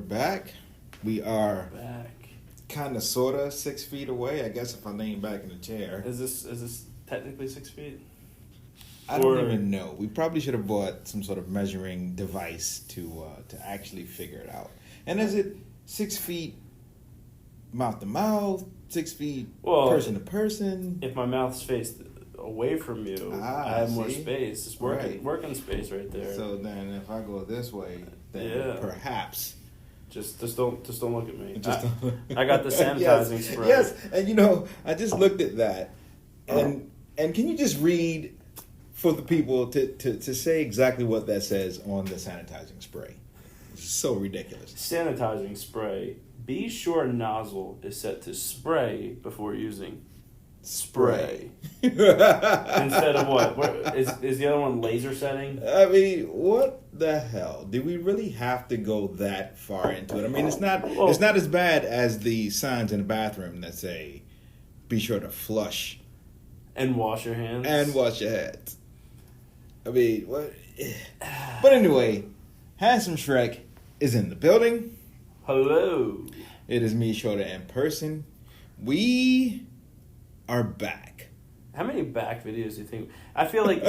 back. We are Back. kind of, sort of 6 feet away, I guess, if I lean back in the chair. Is this technically 6 feet? I don't even know. We probably should have bought some sort of measuring device to actually figure it out. And is it 6 feet mouth to mouth, 6 feet person to person? If my mouth's faced away from you, I have more space. It's working space right there. So then, if I go this way, then perhaps. Just don't look at me. I got the sanitizing spray. Yes, and I just looked at that, and can you just read for the people to say exactly what that says on the sanitizing spray? It's so ridiculous. Sanitizing spray. Be sure nozzle is set to spray before using. Spray. Instead of what? Is the other one laser setting? I mean, what the hell? Do we really have to go that far into it? I mean, it's not as bad as the signs in the bathroom that say, be sure to flush. And wash your hands. I mean, what? But anyway, Handsome Shrek is in the building. Hello. It is me, Shorter-In-Person. We are back. How many back videos do you think? I feel like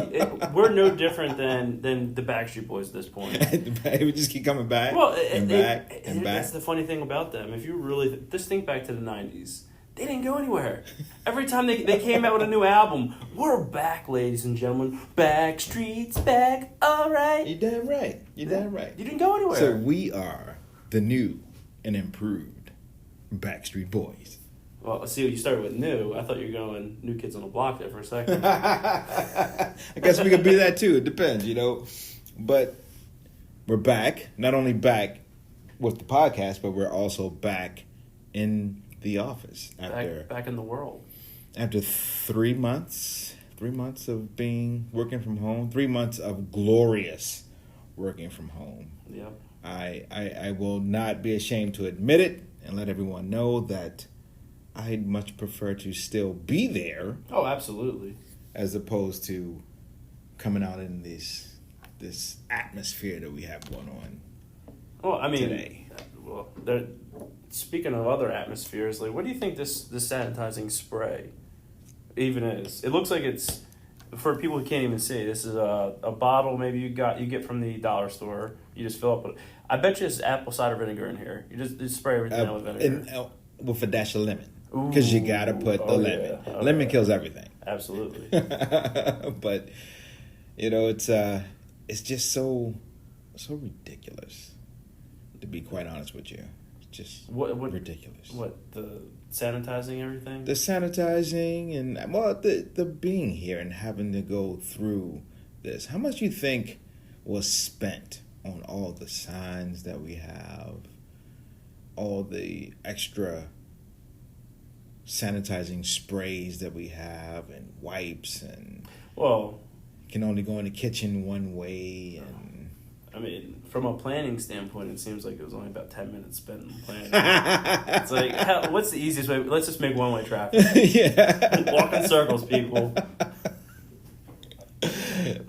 we're no different than the Backstreet Boys at this point. We just keep coming back. Well, back. That's the funny thing about them. If you really just think back to the 90s, they didn't go anywhere. Every time they came out with a new album, we're back, ladies and gentlemen. Backstreet's back, all right. You're damn right. You didn't go anywhere. So we are the new and improved Backstreet Boys. Well, see, you started with new. I thought you were going New Kids on the Block there for a second. I guess we could be that too. It depends, But we're back. Not only back with the podcast, but we're also back in the office after back in the world. After 3 months of working from home, 3 months of glorious working from home. Yep. I will not be ashamed to admit it and let everyone know that I'd much prefer to still be there. Oh, absolutely. As opposed to coming out in this atmosphere that we have going on. Well, I mean, today. Speaking of other atmospheres, like, what do you think this sanitizing spray even is? It looks like it's, for people who can't even see, this is a bottle maybe you get from the dollar store. You just fill up with, I bet you it's apple cider vinegar in here. You just spray everything out with vinegar. With a dash of lemon. Because you got to put the lemon. Yeah. Okay. Lemon kills everything. Absolutely. But, it's just so ridiculous, to be quite honest with you. Just what ridiculous. What, the sanitizing everything? The sanitizing and, the being here and having to go through this. How much do you think was spent on all the signs that we have, all the extra sanitizing sprays that we have, and wipes, and can only go in the kitchen one way, and I mean, from a planning standpoint, it seems like it was only about 10 minutes spent in planning. It's like, what's the easiest way? Let's just make one-way traffic. Yeah. Walk in circles, people.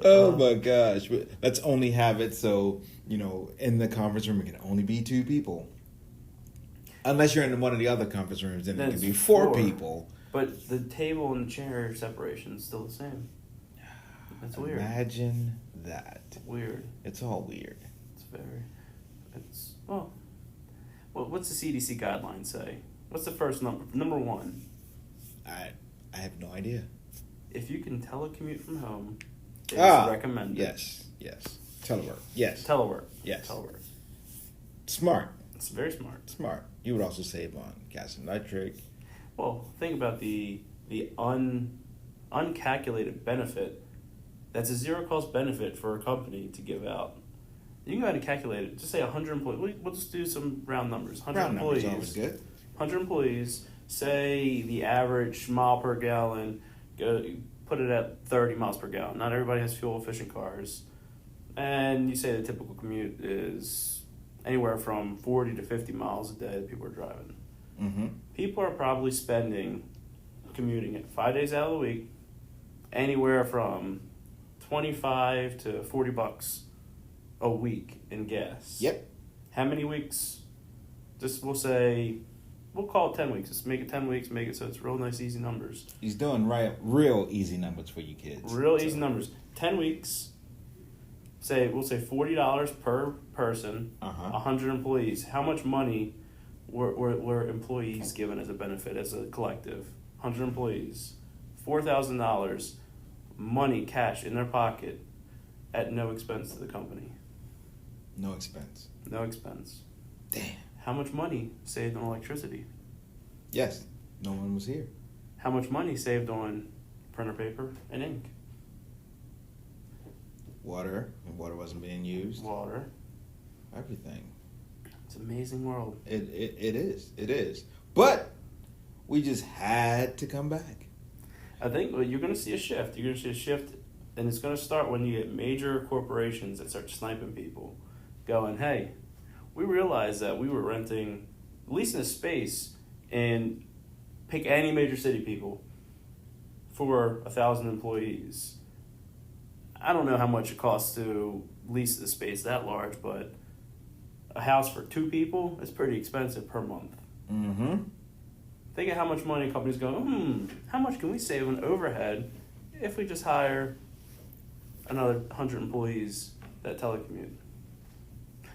Oh my gosh. Let's only have it so, in the conference room, it can only be 2 people. Unless you're in one of the other conference rooms, then it can be 4 people. But the table and the chair separation is still the same. That's weird. Imagine that. Weird. It's all weird. What's the CDC guidelines say? What's the first number? Number 1. I have no idea. If you can telecommute from home, it's recommended. Yes. Telework. Yes. Telework. Yes. Telework. Smart. It's very smart. Smart. You would also save on gas and electric. Well, think about the uncalculated benefit. That's a zero-cost benefit for a company to give out. You can go ahead and calculate it. Just say 100 employees. We'll just do some round numbers. 100 employees. Numbers always good. 100 employees. Say the average mile per gallon, put it at 30 miles per gallon. Not everybody has fuel-efficient cars. And you say the typical commute is anywhere from 40 to 50 miles a day that people are driving. Mm-hmm. People are probably commuting it 5 days out of the week, anywhere from $25 to $40 a week in gas. Yep. How many weeks Just we'll call it 10 weeks. Just make it 10 weeks. Make it so it's real nice, easy numbers. He's doing real easy numbers for you kids. Easy numbers. 10 weeks. We'll say $40 per person. 100 employees. How much money were employees given as a benefit as a collective? 100 employees, $4,000 money, cash in their pocket, at no expense to the company. No expense. No expense. Damn. How much money saved on electricity? Yes. No one was here. How much money saved on printer paper and ink? Water. And water wasn't being used. Water. Everything. It's an amazing world. It is. It is. But we just had to come back. I think you're going to see a shift. You're going to see a shift, and it's going to start when you get major corporations that start sniping people, going, hey, we realized that we were renting, leasing a space, and pick any major city, people, for 1,000 employees. I don't know how much it costs to lease the space that large, but a house for 2 people is pretty expensive per month. Mm-hmm. Think of how much money companies go, how much can we save on overhead if we just hire another 100 employees that telecommute?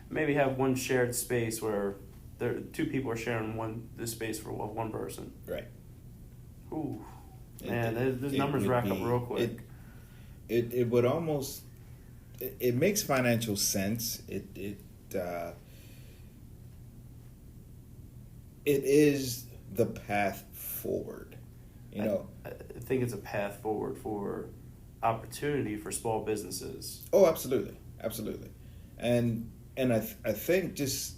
Maybe have one shared space where 2 people are sharing the space for one person. Right. Ooh. Man, those numbers rack up real quick. It would almost... It makes financial sense. It is the path forward. I think it's a path forward for opportunity for small businesses. Oh, absolutely. And I think just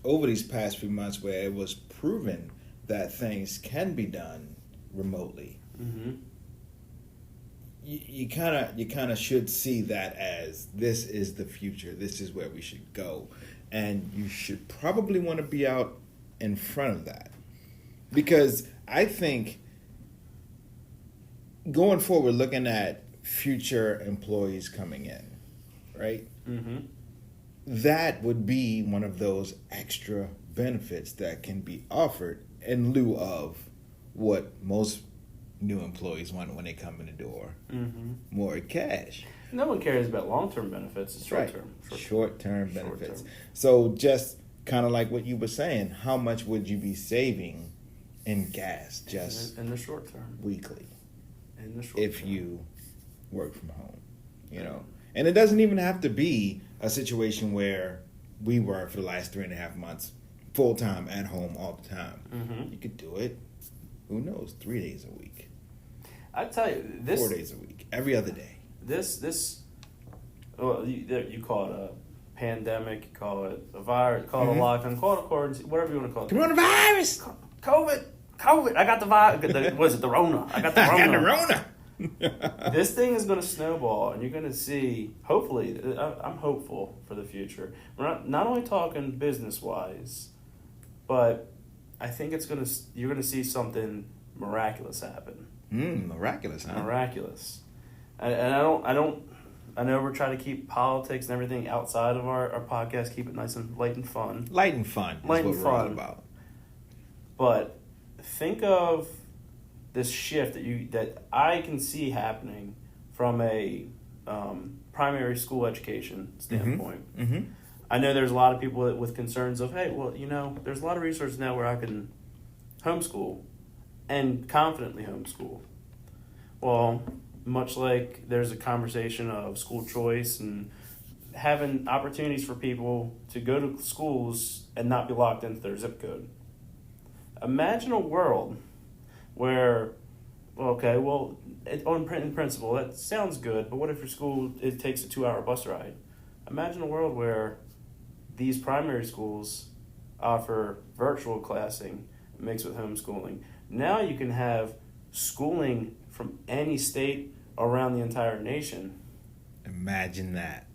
over these past few months where it was proven that things can be done remotely, mm-hmm. you kind of should see that as this is the future. This is where we should go, and you should probably want to be out in front of that, because I think going forward, looking at future employees coming in, right? Mm-hmm. That would be one of those extra benefits that can be offered in lieu of what most new employees want when they come in the door. Mm-hmm. More cash. No one cares about long-term benefits. It's short-term. Short-term benefits. So just kind of like what you were saying, how much would you be saving in gas just in the short term, weekly, in the short if term, you work from home, And it doesn't even have to be a situation where we were for the last 3.5 months full time at home all the time. Mm-hmm. You could do it. Who knows? 3 days a week. I tell you, 4 days a week, every other day. Well, you call it a pandemic, you call it a virus, call it a lockdown, call it a quarantine, whatever you want to call it. Coronavirus! COVID! I got the virus. Was it the Rona? I got the Rona. I got the Rona! This thing is going to snowball, and you're going to see, hopefully, I'm hopeful for the future. We're not only talking business-wise, but I think you're going to see something miraculous happen. Miraculous, huh? Miraculous. And I know we're trying to keep politics and everything outside of our podcast, keep it nice and light and fun. Light and fun is what we're all about. But think of this shift that I can see happening from a primary school education standpoint. Mm-hmm. I know there's a lot of people with concerns of, hey, well, there's a lot of resources now where I can homeschool and confidently homeschool. Well, much like there's a conversation of school choice and having opportunities for people to go to schools and not be locked into their zip code. Imagine a world where, in principle, that sounds good, but what if your school, it takes a 2-hour bus ride? Imagine a world where these primary schools offer virtual classing mixed with homeschooling. Now you can have schooling from any state around the entire nation. Imagine that.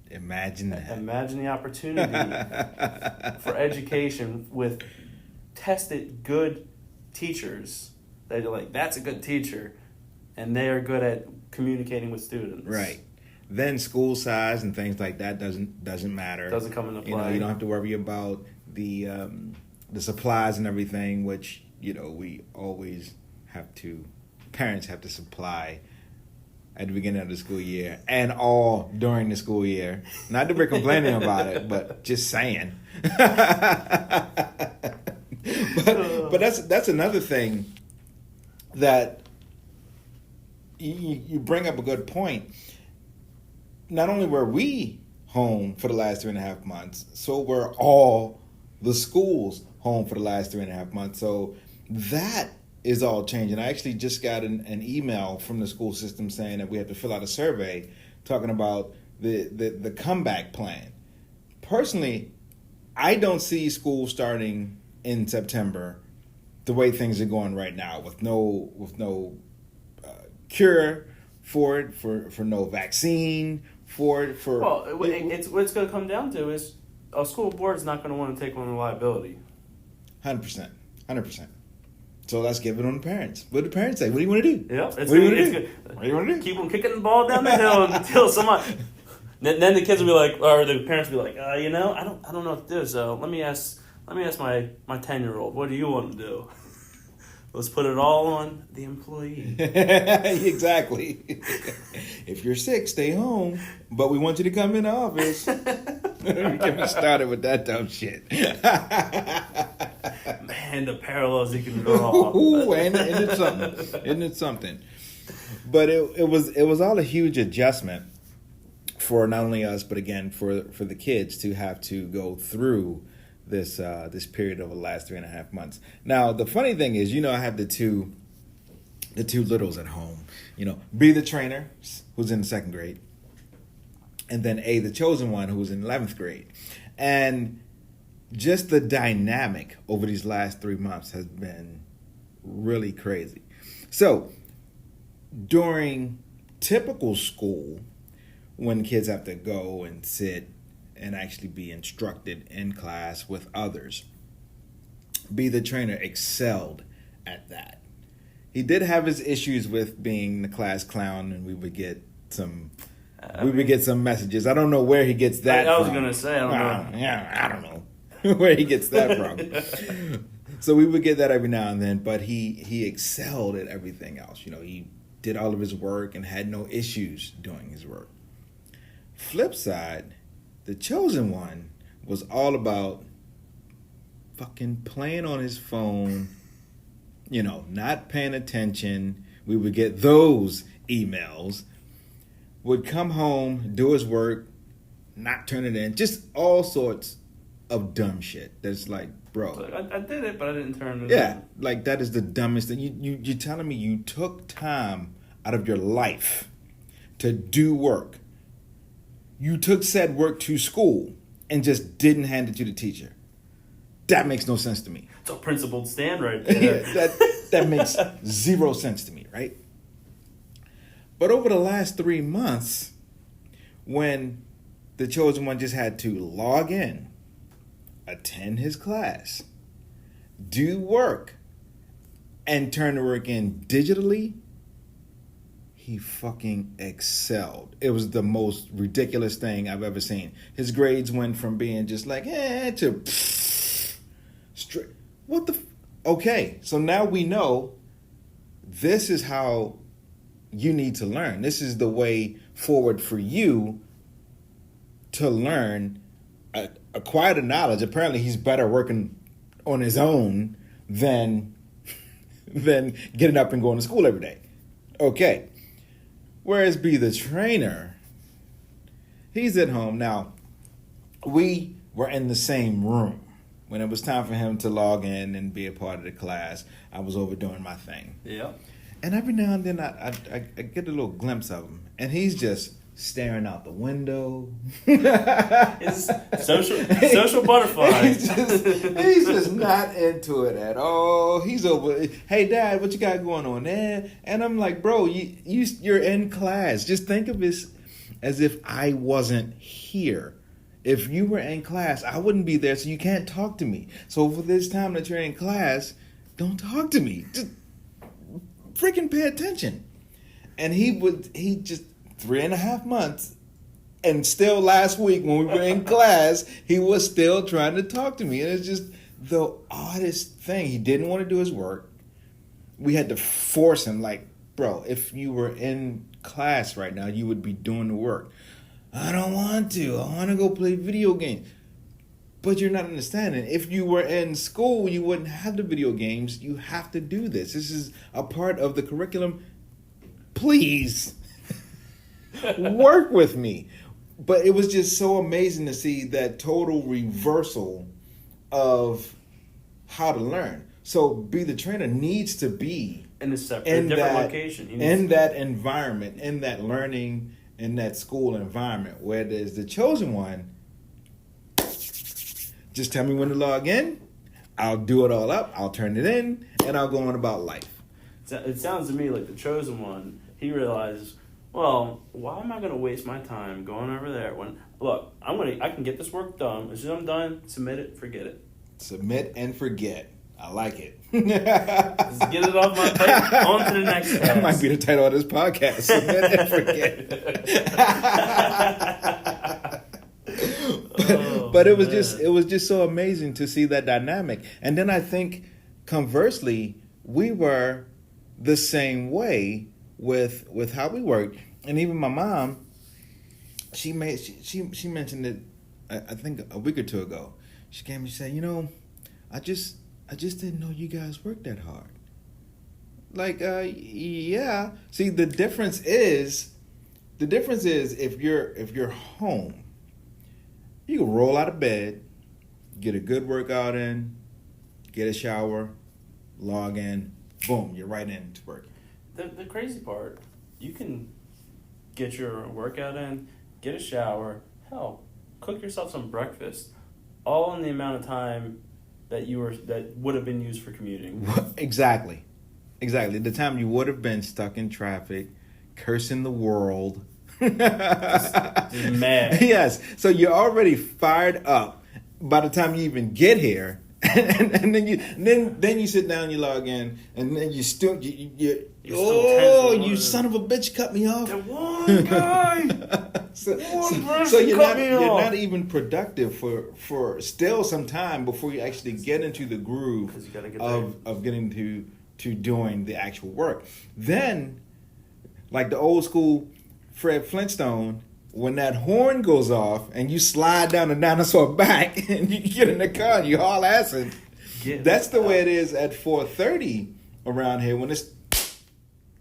Imagine the opportunity for education with tested good teachers that you're like, that's a good teacher, and they are good at communicating with students. Right. Then school size and things like that doesn't matter. Doesn't come into play. You don't have to worry about the supplies and everything, which we always parents have to supply at the beginning of the school year and all during the school year. Not that we're complaining about it, but just saying. but that's another thing that you bring up a good point. Not only were we home for the last 3.5 months, so were all the schools home for the last 3.5 months. So that is all changing. I actually just got an email from the school system saying that we have to fill out a survey talking about the comeback plan. Personally, I don't see school starting in September the way things are going right now, with no cure for it, for no vaccine for it. It's what it's going to come down to is a school board is not going to want to take on the liability. 100%. So let's give it on the parents. What do the parents say? What do you want to do? Yeah, what do you want to do? Keep them kicking the ball down the hill until someone. Then the kids will be like, or the parents will be like, I don't know what to do. So let me ask my 10-year-old. What do you want to do? Let's put it all on the employee. Exactly. If you're sick, stay home. But we want you to come in the office. Get me started with that dumb shit. Man, the parallels you can draw. Isn't it something? But it was all a huge adjustment for not only us, but again for the kids to have to go through this period of the last 3.5 months. Now the funny thing is, I have the two littles at home. B, the trainer, who's in the 2nd grade, and then A, the chosen one, who's in 11th grade, and just the dynamic over these last 3 months has been really crazy. So during typical school, when kids have to go and sit and actually be instructed in class with others, B, the trainer, excelled at that. He did have his issues with being the class clown, and we would get some messages. I don't know where he gets that from. I was going to say, I don't know. Yeah, I don't know where he gets that from. So we would get that every now and then, but he excelled at everything else. He did all of his work and had no issues doing his work. Flip side, the chosen one was all about fucking playing on his phone, not paying attention. We would get those emails, would come home, do his work, not turn it in, just all sorts of dumb shit. That's like, bro. I did it, but I didn't turn it in. Yeah, like that is the dumbest thing. You're telling me you took time out of your life to do work. You took said work to school and just didn't hand it to the teacher. That makes no sense to me. It's a principled stand right there. that makes zero sense to me, right? But over the last 3 months, when the chosen one just had to log in, attend his class, do work, and turn the work in digitally, he fucking excelled. It was the most ridiculous thing I've ever seen. His grades went from being just like, to straight. What the? Okay, so now we know this is how you need to learn. This is the way forward for you to learn, acquire the knowledge. Apparently, he's better working on his own than getting up and going to school every day. Okay. Whereas B, the trainer, he's at home. Now, we were in the same room. When it was time for him to log in and be a part of the class, I was over doing my thing. Yeah. And every now and then I get a little glimpse of him. And he's just staring out the window. It's social butterfly. He's just not into it at all. He's over, hey, Dad, what you got going on there? And I'm like, bro, you're in class. Just think of this as if I wasn't here. If you were in class, I wouldn't be there, so you can't talk to me. So for this time that you're in class, don't talk to me. Just freaking pay attention. And he just 3.5 months, And still last week when we were in class, he was still trying to talk to me. And it's just the oddest thing. He didn't want to do his work. We had to force him, like, bro, if you were in class right now, you would be doing the work. I don't want to. I want to go play video games. But you're not understanding. If you were in school, you wouldn't have the video games. You have to do this. This is a part of the curriculum. Please work with me. But it was just so amazing to see that total reversal of how to learn. So Be the Trainer needs to be in a separate, different location. In that environment, in that learning, in that school environment. Where there's the chosen one, just tell me when to log in. I'll do it all up. I'll turn it in, and I'll go on about life. It sounds to me like the chosen one, he realizes, well, why am I going to waste my time going over there when, look, I can get this work done. As soon as I'm done, submit it, forget it. Submit and forget. I like it. Just get it off my plate. On to the next task. That might be the title of this podcast. Submit and forget. But it was just so amazing to see that dynamic. And then I think conversely, we were the same way with how we worked. And even my mom, she mentioned it, I think a week or two ago. She came and said, I just didn't know you guys worked that hard. Like, yeah. See, the difference is if you're home, you can roll out of bed, get a good workout in, get a shower, log in, boom, you're right into work. The crazy part, you can get your workout in, get a shower, hell, cook yourself some breakfast, all in the amount of time that would have been used for commuting. Exactly. The time you would have been stuck in traffic, cursing the world. just mad. Yes. So you're already fired up by the time you even get here, and then you sit down, you log in, and then you son of a bitch, cut me off. That one guy. so you're not even productive for still some time before you actually get into the groove of getting to doing the actual work. Then, like the old school Fred Flintstone, when that horn goes off and you slide down the dinosaur back and you get in the car and you haul assing, that's the way it is at 4:30 around here when it's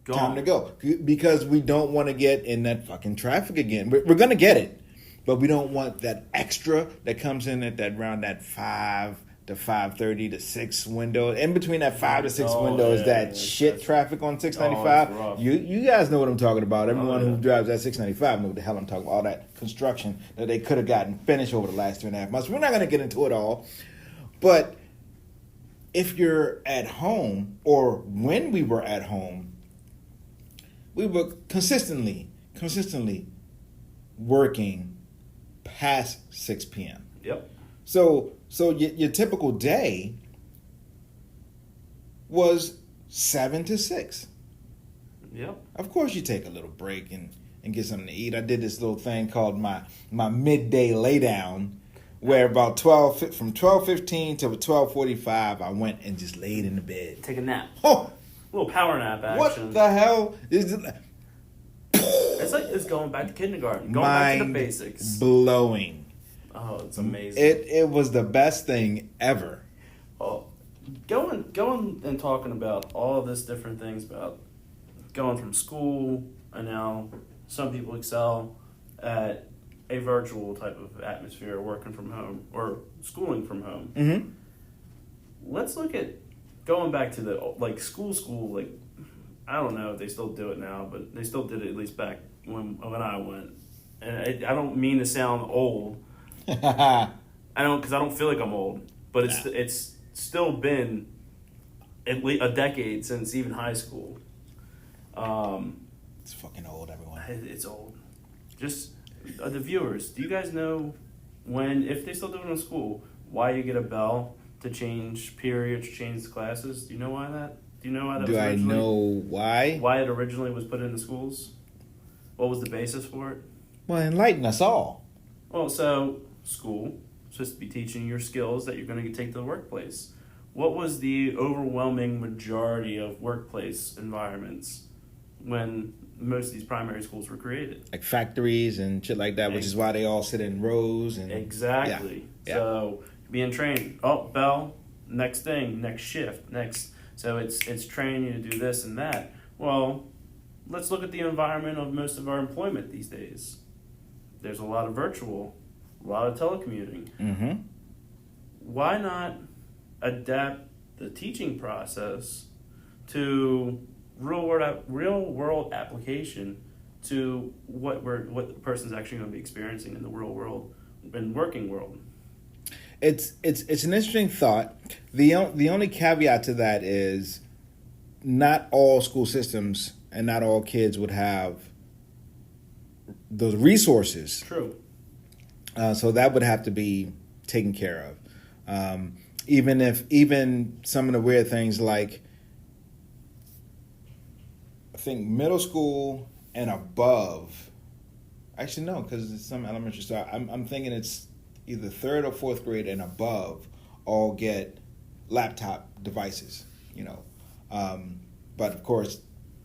time to go. Because we don't want to get in that fucking traffic again. We're going to get it, but we don't want that extra that comes in at around that 5 to 5:30 to 6 window. In between that 5 to 6 window is that shit traffic on 695. You guys know what I'm talking about. Everyone who drives that 695 know what the hell I'm talking about. All that construction that they could have gotten finished over the last 2.5 months. We're not going to get into it all. But if you're at home, or when we were at home, we were consistently working past 6 p.m. Yep. So your typical day was 7 to 6. Yep. Of course, you take a little break and get something to eat. I did this little thing called my midday laydown, where about from 12:15 to 12:45, I went and just laid in the bed. Take a nap. Oh, a little power nap action. What the hell is it? It's like it's going back to kindergarten, going back to the basics. Blowing. Oh, it's amazing. It was the best thing ever. Oh, going and talking about all of this different things about going from school, and now some people excel at a virtual type of atmosphere, working from home or schooling from home. Mm-hmm. Let's look at going back to the school. Like, I don't know if they still do it now, but they still did it at least back when I went. And I don't mean to sound old. I don't feel like I'm old, but it's still been at least a decade since even high school. It's fucking old, everyone. It's old. Just the viewers, do you guys know if they still do it in school, why you get a bell to change periods, change classes? Do you know why that? Do you know why that? Do I know why? Why it originally was put in the schools? What was the basis for it? Well, enlighten us all. Well, so school is supposed to be teaching your skills that you're going to take to the workplace. What was the overwhelming majority of workplace environments when most of these primary schools were created? Like factories and shit like that, which is why they all sit in rows. And Exactly. Yeah. So being trained, oh, bell, next thing, next shift, next. So it's training you to do this and that. Well, let's look at the environment of most of our employment these days. There's a lot of virtual, a lot of telecommuting. Mm-hmm. Why not adapt the teaching process to real world application to what the person's actually going to be experiencing in the real world and working world? It's an interesting thought. The only caveat to that is not all school systems and not all kids would have those resources. True. So that would have to be taken care of. Even some of the weird things like, I think middle school and above. Actually, no, because it's some elementary stuff. I'm thinking it's either third or fourth grade and above all get laptop devices. But of course,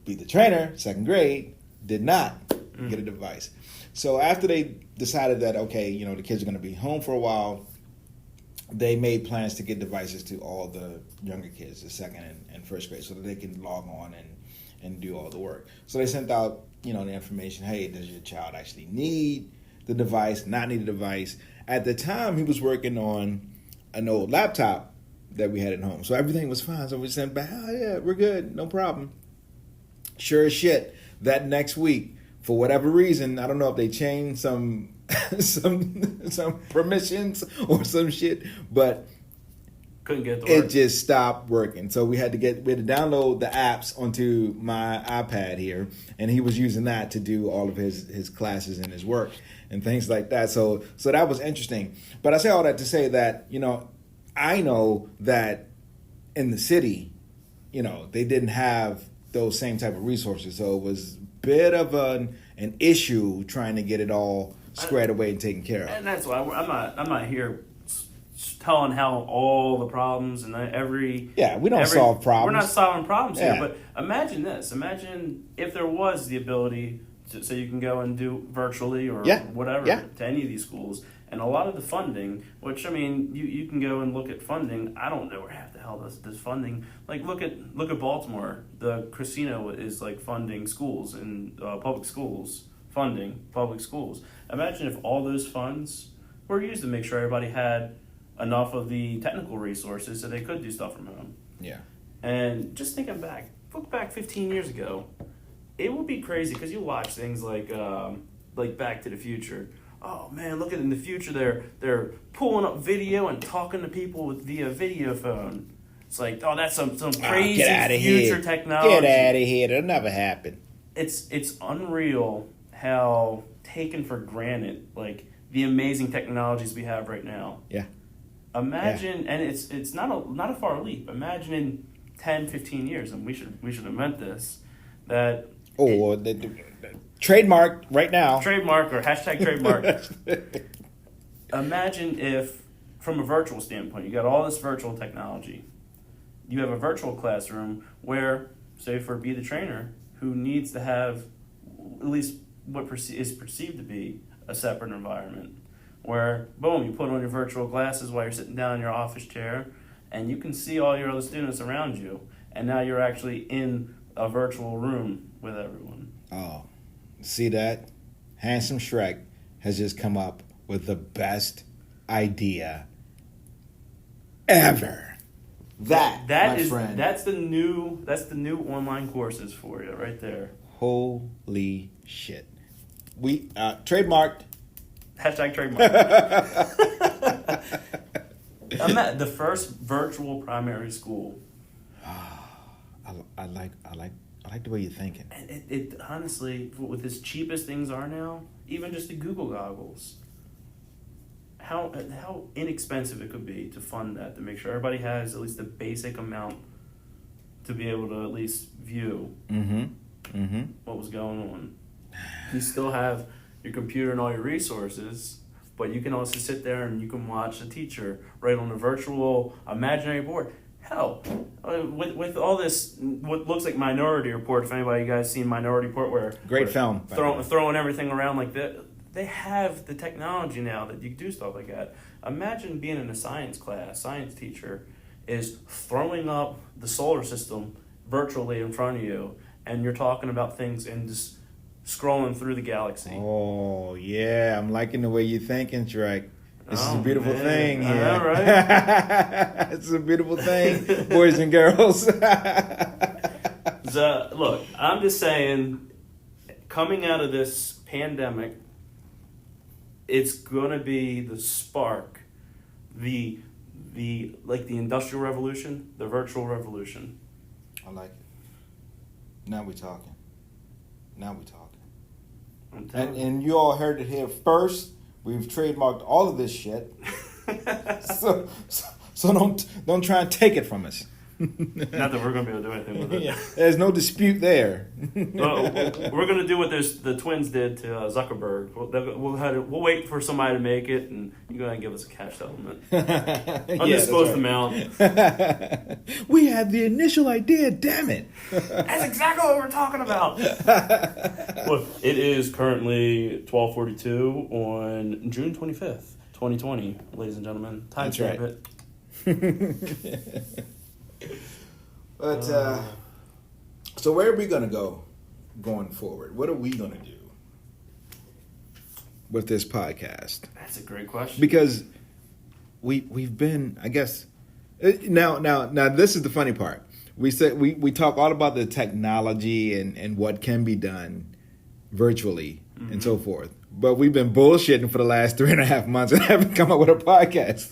Be the Trainer, second grade, did not get a device. So after they decided that, okay, the kids are going to be home for a while, they made plans to get devices to all the younger kids, the second and first grade, so that they can log on and do all the work. So they sent out, the information, hey, does your child actually need the device, not need a device? At the time, he was working on an old laptop that we had at home. So everything was fine. So we sent back, oh, yeah, we're good, no problem. Sure as shit, that next week, for whatever reason, I don't know if they changed some some permissions or some shit, but couldn't get it. It just stopped working. So we had to download the apps onto my iPad here, and he was using that to do all of his classes and his work and things like that. So that was interesting. But I say all that to say that, I know that in the city, they didn't have those same type of resources. So it was a bit of an issue trying to get it all squared away and taken care of. And that's why I'm not here telling how all the problems and we don't solve problems. We're not solving problems Yeah. here. But imagine this. Imagine if there was the ability so you can go and do virtually or whatever to any of these schools. And a lot of the funding, which, I mean, you can go and look at funding. I don't know where half the hell this funding. Like, look at Baltimore. The casino is, like, funding schools and public schools. Funding public schools. Imagine if all those funds were used to make sure everybody had enough of the technical resources so they could do stuff from home. Yeah. And just thinking back, look back 15 years ago, it would be crazy because you watch things like Back to the Future. Oh man, look at in the future they're pulling up video and talking to people via video phone. It's like, oh, that's some crazy future technology. Get out of here! It'll never happen. It's unreal how taken for granted like the amazing technologies we have right now. Yeah. Imagine, and it's not a far leap. Imagine in 10, 15 years, and we should invent this. Trademark right now. Trademark or hashtag trademark. Imagine if, from a virtual standpoint, you got all this virtual technology. You have a virtual classroom where, say, for Be the Trainer, who needs to have at least what is perceived to be a separate environment, where, boom, you put on your virtual glasses while you're sitting down in your office chair, and you can see all your other students around you, and now you're actually in a virtual room with everyone. Oh, see that? Handsome Shrek has just come up with the best idea ever. My friend. That's the new online courses for you right there. Holy shit. We trademarked. Hashtag trademark. I'm at the first virtual primary school. I like the way you're thinking. And it honestly, with as cheap as things are now, even just the Google goggles, how inexpensive it could be to fund that, to make sure everybody has at least a basic amount to be able to at least view what was going on. You still have your computer and all your resources, but you can also sit there and you can watch the teacher right on a virtual imaginary board. Hell, with all this, what looks like Minority Report, if anybody you guys seen Minority Report, where Great film. Throwing everything around like that, they have the technology now that you can do stuff like that. Imagine being in a science class, science teacher is throwing up the solar system virtually in front of you, and you're talking about things and just scrolling through the galaxy. Oh, yeah. I'm liking the way you're thinking, Shrek. This is a beautiful thing. I Yeah. know, right? It's a beautiful thing, boys and girls. So, look, I'm just saying, coming out of this pandemic, it's going to be the spark, the Industrial Revolution, the virtual revolution. I like it. Now we're talking. I'm telling you. And you all heard it here first. We've trademarked all of this shit. so don't try and take it from us. Not that we're going to be able to do anything with it. Yeah, there's no dispute there. We're going to do what the twins did to Zuckerberg. We'll wait for somebody to make it, and you go ahead and give us a cash settlement. Undisclosed amount. We had the initial idea, damn it. That's exactly what we're talking about. Well, it is currently 12:42 on June 25th, 2020, ladies and gentlemen. Time stamp it. But so where are we gonna go going forward? What are we gonna do with this podcast? That's a great question. Because we've been, I guess, now this is the funny part. We said we talk all about the technology and what can be done virtually and so forth. But we've been bullshitting for the last 3.5 months and haven't come up with a podcast.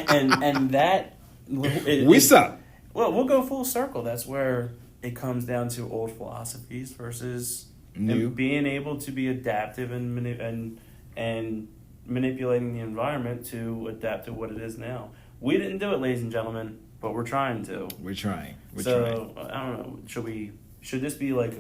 and that we suck. Well, we'll go full circle. That's where it comes down to old philosophies versus new, being able to be adaptive and manipulating the environment to adapt to what it is now. We didn't do it, ladies and gentlemen, but we're trying to. We're trying. I don't know. Should this be like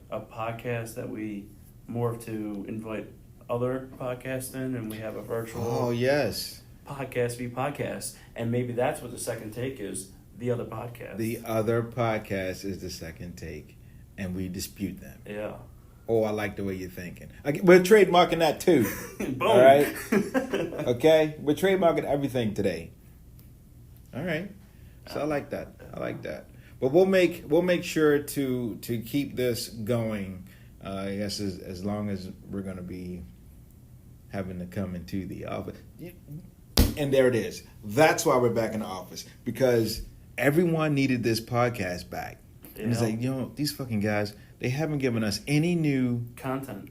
a podcast that we morph to invite other podcasts in, and we have a virtual? Oh yes. Podcast v podcast, and maybe that's what the second take is. The other podcast. The other podcast is the second take, and we dispute them. Yeah. Oh, I like the way you're thinking. We're trademarking that too. Boom. All right. Okay, we're trademarking everything today. All right. So I like that. But we'll make sure to keep this going. I guess as long as we're going to be having to come into the office. And there it is. That's why we're back in the office, because everyone needed this podcast back. Yeah. And it's like, these fucking guys, they haven't given us any new content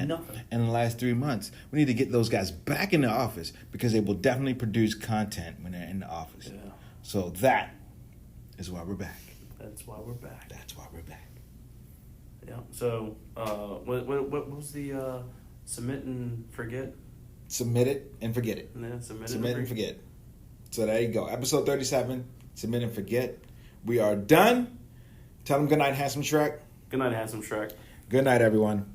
Nothing. in the last 3 months. We need to get those guys back in the office, because they will definitely produce content when they're in the office. Yeah. So that is why we're back. That's why we're back. Yeah. So, what was the submit and forget? Submit it and forget it. Yeah, submit and forget. So there you go. Episode 37, submit and forget. We are done. Tell them good night, handsome Shrek. Good night, handsome Shrek. Good night, everyone.